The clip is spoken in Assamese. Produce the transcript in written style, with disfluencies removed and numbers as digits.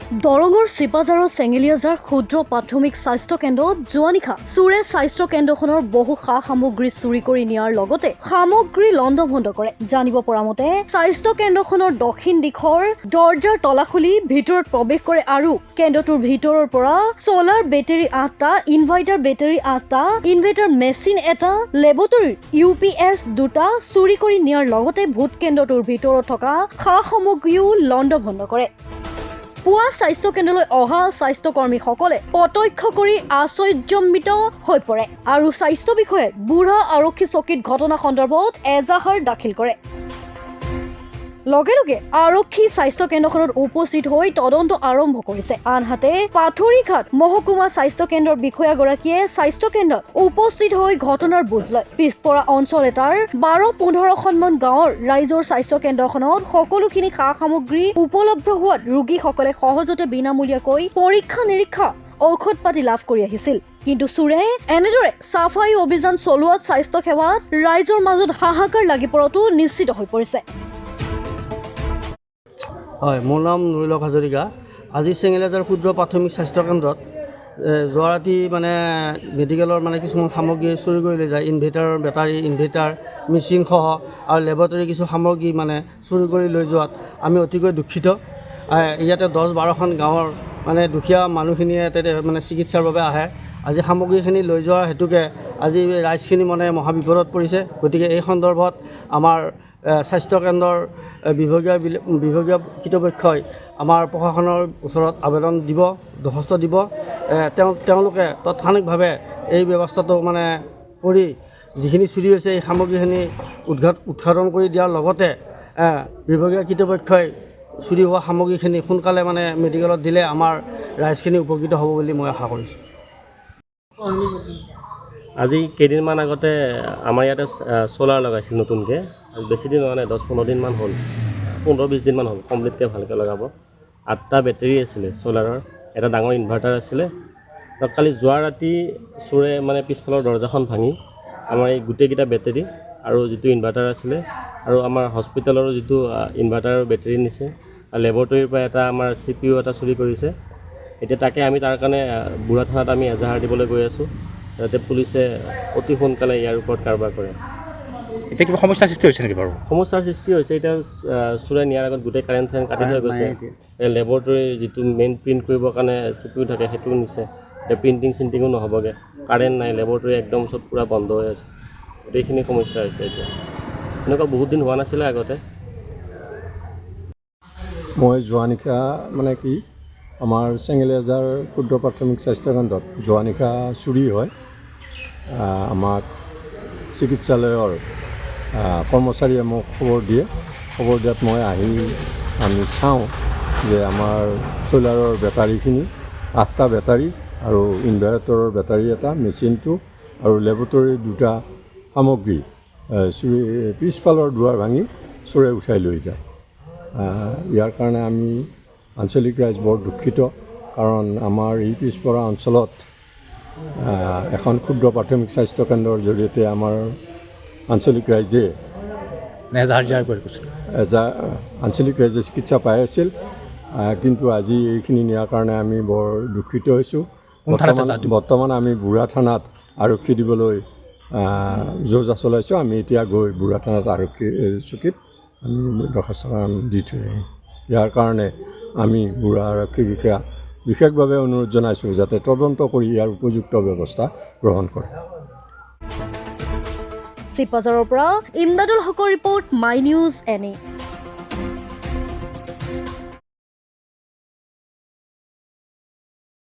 দৰঙৰ চিপাঝাৰৰ চেঙেলীয়াজাৰ ক্ষুদ্ৰ প্ৰাথমিক স্বাস্থ্য কেন্দ্ৰত যোৱা নিশা চোৰে স্বাস্থ্য কেন্দ্ৰখনৰ বহু সা সামগ্ৰী চুৰি কৰি নিয়াৰ লগতে সামগ্ৰী লণ্ডভণ্ড কৰে। জানিব পৰা মতে স্বাস্থ্য কেন্দ্ৰখনৰ দক্ষিণ দিশৰ দৰ্জাৰ তলা খুলি ভিতৰত প্ৰৱেশ কৰে আৰু কেন্দ্ৰটোৰ ভিতৰৰ পৰা ছলাৰ বেটাৰী 8টা, ইনভাৰ্টাৰ বেটাৰী 8টা, ইনভাৰ্টাৰ মেচিন এটা, লেবৰেটৰীৰ UPS 2টা চুৰি কৰি নিয়াৰ লগতে ভোট কেন্দ্ৰটোৰ ভিতৰত থকা সা সামগ্ৰীও লণ্ডভণ্ড কৰে। পুৱা স্বাস্থ্য কেন্দ্ৰলৈ অহা স্বাস্থ্যকৰ্মীসকলে প্ৰত্যক্ষ কৰি আশ্চৰ্যজনিত হৈ পৰে আৰু স্বাস্থ্য বিষয়ে বুঢ়া আৰক্ষী চকীত ঘটনা সন্দৰ্ভত এজাহাৰ দাখিল কৰে। লগে লগে আৰক্ষী স্বাস্থ্য কেন্দ্ৰখনত উপস্থিত হৈ তদন্ত আৰম্ভ কৰিছে। আনহাতে পাথৰিঘাট মহকুমা স্বাস্থ্য কেন্দ্ৰৰ বিষয়াগৰাকীয়ে স্বাস্থ্য কেন্দ্ৰত উপস্থিত হৈ ঘটনাৰ বুজ লয়। পিছপৰা অঞ্চল এটাৰ 12-15খনমান গাঁৱৰ ৰাইজৰ স্বাস্থ্য কেন্দ্ৰখনত সকলোখিনি সা সামগ্ৰী উপলব্ধ হোৱাত ৰোগীসকলে সহজতে বিনামূলীয়াকৈ পৰীক্ষা নিৰীক্ষা ঔষধ পাতি লাভ কৰি আহিছিল। কিন্তু চোৰে এনেদৰে চাফাই অভিযান চলোৱাত স্বাস্থ্য সেৱাত ৰাইজৰ মাজত হাহাকাৰ লাগি পৰাটো নিশ্চিত হৈ পৰিছে। হয়, মোৰ নাম নুৰুলক হাজৰিকা। আজি চেঙেলীয়াজাৰ ক্ষুদ্ৰ প্ৰাথমিক স্বাস্থ্য কেন্দ্ৰত যোৱা ৰাতি মেডিকেলৰ কিছুমান সামগ্ৰী চুৰি কৰি লৈ যায়। ইনভাৰ্টাৰৰ বেটাৰী, ইনভাৰ্টাৰ মেচিনসহ আৰু লেবৰেটৰী কিছু সামগ্ৰী চুৰি কৰি লৈ যোৱাত আমি অতিকৈ দুখিত। ইয়াতে 10-12খন গাঁৱৰ দুখীয়া মানুহখিনিয়ে চিকিৎসাৰ বাবে আহে। আজি সামগ্ৰীখিনি লৈ যোৱাৰ হেতুকে আজি ৰাইজখিনি মহা বিপদত পৰিছে। গতিকে এই সন্দৰ্ভত আমাৰ স্বাস্থ্য কেন্দ্ৰৰ বিভাগীয় কৰ্তৃপক্ষই আমাৰ প্ৰশাসনৰ ওচৰত আবেদন দিব, দৰখাস্ত দিব। তেওঁলোকে তাৎক্ষণিকভাৱে এই ব্যৱস্থাটো কৰি যিখিনি চুৰি হৈছে এই সামগ্ৰীখিনি উৎঘাটন কৰি দিয়াৰ লগতে বিভাগীয় কৰ্তৃপক্ষই চুৰি হোৱা সামগ্ৰীখিনি সোনকালে মেডিকেলত দিলে আমাৰ ৰাইজখিনি উপকৃত হ'ব বুলি মই আশা কৰিছোঁ। আজি কেইদিনমান আগতে আমাৰ ইয়াতে ছ'লাৰ লগাইছিল নতুনকৈ। বেছি দিন হোৱা নাই, 10-15 দিনমান হ'ল, 15-20 দিনমান হ'ল কমপ্লিটকৈ ভালকৈ লগাব। 8টা বেটেৰী আছিলে ছ'লাৰৰ, এটা ডাঙৰ ইনভাৰ্টাৰ আছিলে। কালি যোৱা ৰাতি চোৰে পিছফালৰ দৰ্জাখন ভাঙি আমাৰ এই গোটেইকেইটা বেটেৰী আৰু যিটো ইনভাৰ্টাৰ আছিলে আৰু আমাৰ হস্পিটেলৰো যিটো ইনভাৰ্টাৰৰ বেটেৰী নিছে, আৰু লেবৰেটৰীৰ পৰা এটা আমাৰ CPU এটা চুৰি কৰিছে। এতিয়া তাকে আমি তাৰ কাৰণে বুঢ়া থানাত আমি এজাহাৰ দিবলৈ গৈ আছোঁ, যাতে পুলিচে অতি সোনকালে ইয়াৰ ওপৰত কাৰবাৰ কৰে। এতিয়া কিবা সমস্যাৰ সৃষ্টি হৈছে নেকি বাৰু? সমস্যাৰ সৃষ্টি হৈছে। এতিয়া চোৰে নিয়াৰ আগত গোটেই কাৰেণ্ট কাটি থৈ গৈছে। লেবৰেটৰীৰ যিটো মেইন প্ৰিণ্ট কৰিবৰ কাৰণে CPU থাকে সেইটোও নিছে। এতিয়া প্ৰিণ্টিঙো নহ'বগৈ, কাৰেণ্ট নাই, লেবৰেটৰী একদম চব পূৰা বন্ধ হৈ আছে। গোটেইখিনি সমস্যা হৈছে এতিয়া। এনেকুৱা বহুত দিন হোৱা নাছিলে আগতে। মই যোৱা নিশা আমাৰ চেঙেলীয়াজাৰ ক্ষুদ্ৰ প্ৰাথমিক স্বাস্থ্য কেন্দ্ৰত যোৱা নিশা চুৰি হয়। আমাক চিকিৎসালয়ৰ কৰ্মচাৰীয়ে মোক খবৰ দিয়ে। খবৰ দিয়াত মই আমি চাওঁ যে আমাৰ ছ'লাৰৰ বেটাৰীখিনি 8টা বেটাৰী আৰু ইনভাৰ্টাৰৰ বেটাৰী এটা, মেচিনটো আৰু লেবৰেটৰীৰ 2টা সামগ্ৰী পিছফালৰ দুৱাৰ ভাঙি চোৰে উঠাই লৈ যায়। ইয়াৰ কাৰণে আমি আঞ্চলিক ৰাইজ বৰ দুখিত, কাৰণ আমাৰ এই পিছপৰা অঞ্চলত এখন ক্ষুদ্ৰ প্ৰাথমিক স্বাস্থ্য কেন্দ্ৰৰ জৰিয়তে আমাৰ আঞ্চলিক ৰাইজে চিকিৎসা পাই আছিল। কিন্তু আজি এইখিনি নিয়াৰ কাৰণে আমি বৰ দুখিত হৈছোঁ। বৰ্তমান আমি বুঢ়া থানাত আৰক্ষী দিবলৈ যোজা চলাইছোঁ। আমি এতিয়া গৈ বুঢ়া থানাত আৰক্ষী চকীত আমি দৰখাস্তখন দি থৈ আহিম। ইয়াৰ কাৰণে আমি বুঢ়া আৰক্ষী বিষয়া বিশেষভাৱে অনুৰোধ জনাইছোঁ যাতে তদন্ত কৰি ইয়াৰ উপযুক্ত ব্যৱস্থা গ্ৰহণ কৰে। চিপাঝাৰৰ পৰা ইমদাদুল হকৰ ৰিপৰ্ট, মাই নিউজ NA।